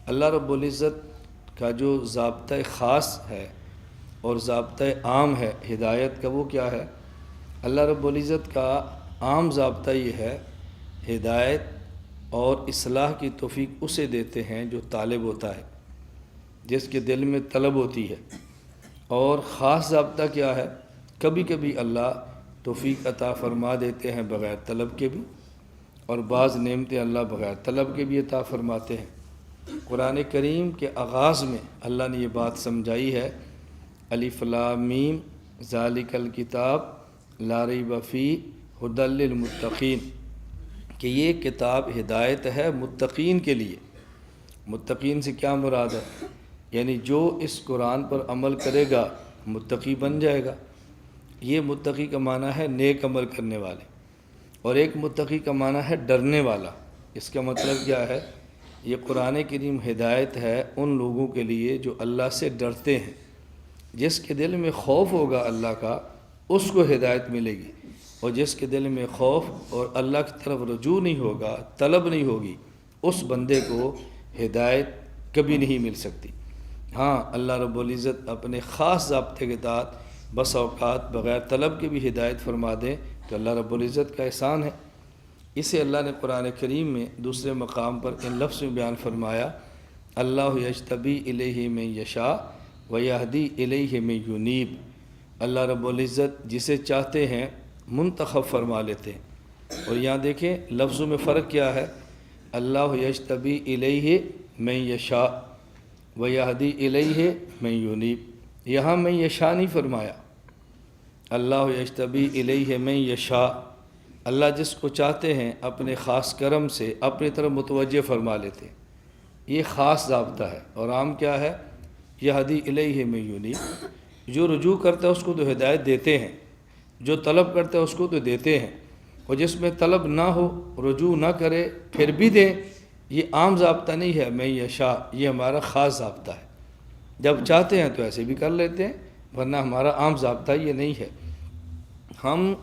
اللہ رب العزت کا جو ضابطہ خاص ہے اور ضابطہ عام ہے ہدایت کا، وہ کیا ہے؟ اللہ رب العزت کا عام ضابطہ یہ ہے، ہدایت اور اصلاح کی توفیق اسے دیتے ہیں جو طالب ہوتا ہے، جس کے دل میں طلب ہوتی ہے۔ اور خاص ضابطہ کیا ہے؟ کبھی کبھی اللہ توفیق عطا فرما دیتے ہیں بغیر طلب کے بھی، اور بعض نعمتیں اللہ بغیر طلب کے بھی عطا فرماتے ہیں۔ قرآن کریم کے آغاز میں اللہ نے یہ بات سمجھائی ہے، الف لام میم ذالک الکتاب لا ریب فیہ ھدی للمتقین، کہ یہ کتاب ہدایت ہے متقین کے لیے۔ متقین سے کیا مراد ہے؟ یعنی جو اس قرآن پر عمل کرے گا متقی بن جائے گا۔ یہ متقی کا معنی ہے نیک عمل کرنے والے، اور ایک متقی کا معنی ہے ڈرنے والا۔ اس کا مطلب کیا ہے؟ یہ قرآن کریم ہدایت ہے ان لوگوں کے لیے جو اللہ سے ڈرتے ہیں۔ جس کے دل میں خوف ہوگا اللہ کا، اس کو ہدایت ملے گی، اور جس کے دل میں خوف اور اللہ کی طرف رجوع نہیں ہوگا، طلب نہیں ہوگی، اس بندے کو ہدایت کبھی نہیں مل سکتی۔ ہاں، اللہ رب العزت اپنے خاص ضابطے کے تحت بس اوقات بغیر طلب کے بھی ہدایت فرما دیں تو اللہ رب العزت کا احسان ہے۔ اسے اللہ نے قرآن کریم میں دوسرے مقام پر ان لفظ میں بیان فرمایا، اللہ یجتبی الیہ من یشاء ویہدی الیہ من ینیب۔ اللہ رب العزت جسے چاہتے ہیں منتخب فرما لیتے ہیں۔ اور یہاں دیکھیں لفظوں میں فرق کیا ہے، اللہ یجتبی الیہ من یشاء ویہدی الیہ من ینیب، یہاں من یشاء نہیں فرمایا۔ اللہ یجتبی الیہ من یشاء، اللہ جس کو چاہتے ہیں اپنے خاص کرم سے اپنی طرف متوجہ فرما لیتے ہیں۔ یہ خاص ضابطہ ہے۔ اور عام کیا ہے؟ یہدی الیہ من ینیب، جو رجوع کرتا ہے اس کو تو ہدایت دیتے ہیں، جو طلب کرتا ہے اس کو تو دیتے ہیں، اور جس میں طلب نہ ہو، رجوع نہ کرے پھر بھی دیں، یہ عام ضابطہ نہیں ہے من یشاء، یہ ہمارا خاص ضابطہ ہے۔ جب چاہتے ہیں تو ایسے بھی کر لیتے ہیں، ورنہ ہمارا عام ضابطہ یہ نہیں ہے۔ ہم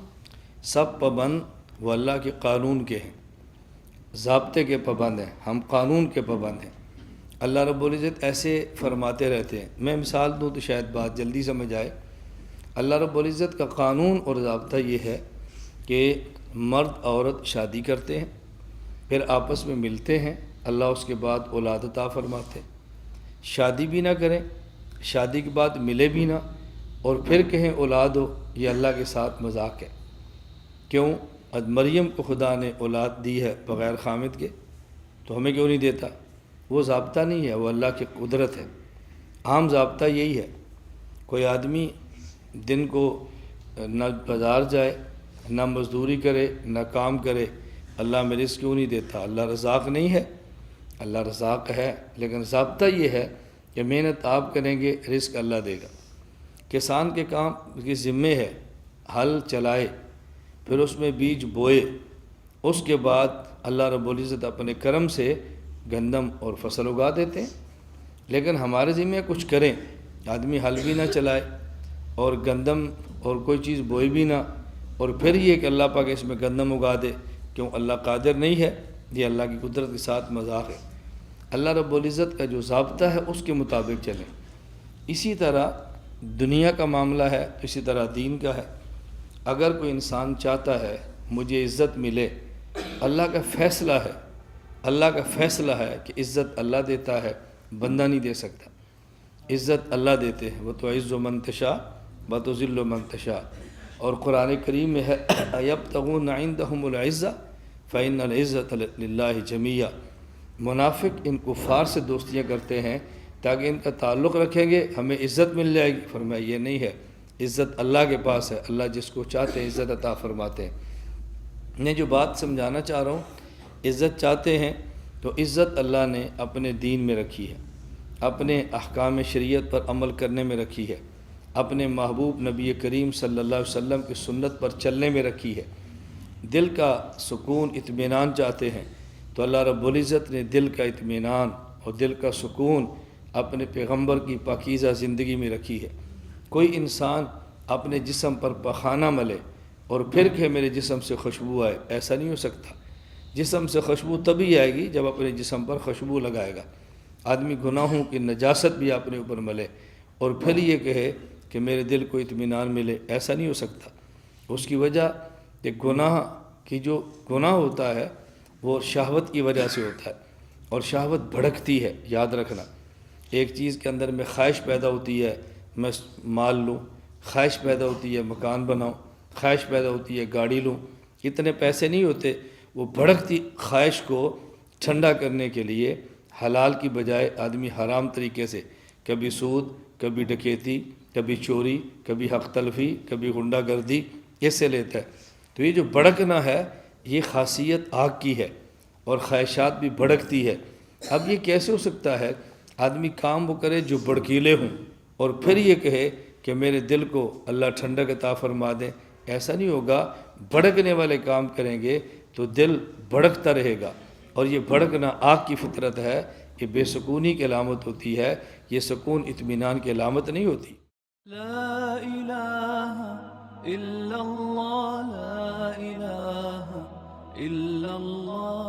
سب پابند وہ اللہ کے قانون کے ہیں، ضابطے کے پابند ہیں، ہم قانون کے پابند ہیں۔ اللہ رب العزت ایسے فرماتے رہتے ہیں۔ میں مثال دوں تو شاید بات جلدی سمجھ آئے۔ اللہ رب العزت کا قانون اور ضابطہ یہ ہے کہ مرد عورت شادی کرتے ہیں، پھر آپس میں ملتے ہیں، اللہ اس کے بعد اولاد عطا فرماتے ہیں۔ شادی بھی نہ کریں، شادی کے بعد ملے بھی نہ، اور پھر کہیں اولاد ہو، یہ اللہ کے ساتھ مذاق ہے۔ کیوں؟ مریم کو خدا نے اولاد دی ہے بغیر خامد کے، تو ہمیں کیوں نہیں دیتا؟ وہ ضابطہ نہیں ہے، وہ اللہ کی قدرت ہے۔ عام ضابطہ یہی ہے، کوئی آدمی دن کو نہ بازار جائے، نہ مزدوری کرے، نہ کام کرے، اللہ میں رزق کیوں نہیں دیتا؟ اللہ رزاق نہیں ہے؟ اللہ رزاق ہے، لیکن ضابطہ یہ ہے کہ محنت آپ کریں گے، رزق اللہ دے گا۔ کسان کے کام کی ذمہ ہے، ہل چلائے، پھر اس میں بیج بوئے، اس کے بعد اللہ رب العزت اپنے کرم سے گندم اور فصل اگا دیتے ہیں۔ لیکن ہمارے ذمہ کچھ کریں، آدمی ہل بھی نہ چلائے اور گندم اور کوئی چیز بوئے بھی نہ، اور پھر یہ کہ اللہ پاک اس میں گندم اگا دے، کیوں؟ اللہ قادر نہیں ہے؟ یہ اللہ کی قدرت کے ساتھ مذاق ہے۔ اللہ رب العزت کا جو ضابطہ ہے اس کے مطابق چلیں۔ اسی طرح دنیا کا معاملہ ہے، اسی طرح دین کا ہے۔ اگر کوئی انسان چاہتا ہے مجھے عزت ملے، اللہ کا فیصلہ ہے، اللہ کا فیصلہ ہے کہ عزت اللہ دیتا ہے، بندہ نہیں دے سکتا۔ عزت اللہ دیتے ہیں، وَتُعِزُّ مَن تَشَاءُ وَتُذِلُّ مَن تَشَاءُ۔ اور قرآن کریم میں ہے أَيَبْتَغُونَ عِندَهُمُ الْعِزَّةَ فَإِنَّ الْعِزَّةَ لِلَّهِ جَمِيعًا۔ منافق ان کفار سے دوستیاں کرتے ہیں تاکہ ان کا تعلق رکھیں گے ہمیں عزت مل جائے گی، فرمایا یہ نہیں ہے، عزت اللہ کے پاس ہے، اللہ جس کو چاہتے ہیں عزت عطا فرماتے ہیں۔ میں جو بات سمجھانا چاہ رہا ہوں، عزت چاہتے ہیں تو عزت اللہ نے اپنے دین میں رکھی ہے، اپنے احکام شریعت پر عمل کرنے میں رکھی ہے، اپنے محبوب نبی کریم صلی اللہ علیہ وسلم کی سنت پر چلنے میں رکھی ہے۔ دل کا سکون اطمینان چاہتے ہیں تو اللہ رب العزت نے دل کا اطمینان اور دل کا سکون اپنے پیغمبر کی پاکیزہ زندگی میں رکھی ہے۔ کوئی انسان اپنے جسم پر پخانہ ملے اور پھر کہ میرے جسم سے خوشبو آئے، ایسا نہیں ہو سکتا۔ جسم سے خوشبو تبھی آئے گی جب اپنے جسم پر خوشبو لگائے گا۔ آدمی گناہوں کی نجاست بھی اپنے اوپر ملے اور پھر یہ کہے کہ میرے دل کو اطمینان ملے، ایسا نہیں ہو سکتا۔ اس کی وجہ کہ گناہ کی جو گناہ ہوتا ہے وہ شہوت کی وجہ سے ہوتا ہے، اور شہوت بھڑکتی ہے، یاد رکھنا۔ ایک چیز کے اندر میں خواہش پیدا ہوتی ہے میں مال لوں، خواہش پیدا ہوتی ہے مکان بناؤں، خواہش پیدا ہوتی ہے گاڑی لوں، اتنے پیسے نہیں ہوتے۔ وہ بھڑکتی خواہش کو ٹھنڈا کرنے کے لیے حلال کی بجائے آدمی حرام طریقے سے، کبھی سود، کبھی ڈکیتی، کبھی چوری، کبھی حق تلفی، کبھی غنڈہ گردی، اس سے لیتا ہے۔ تو یہ جو بھڑکنا ہے یہ خاصیت آگ کی ہے، اور خواہشات بھی بھڑکتی ہے۔ اب یہ کیسے ہو سکتا ہے آدمی کام وہ کرے جو بھڑکیلے ہوں اور پھر یہ کہے کہ میرے دل کو اللہ ٹھنڈک عطا فرما دیں؟ ایسا نہیں ہوگا۔ بھڑکنے والے کام کریں گے تو دل بھڑکتا رہے گا، اور یہ بھڑکنا آگ کی فطرت ہے، یہ بے سکونی کی علامت ہوتی ہے، یہ سکون اطمینان کی علامت نہیں ہوتی۔ لا إله إلا الله، لا إله إلا الله.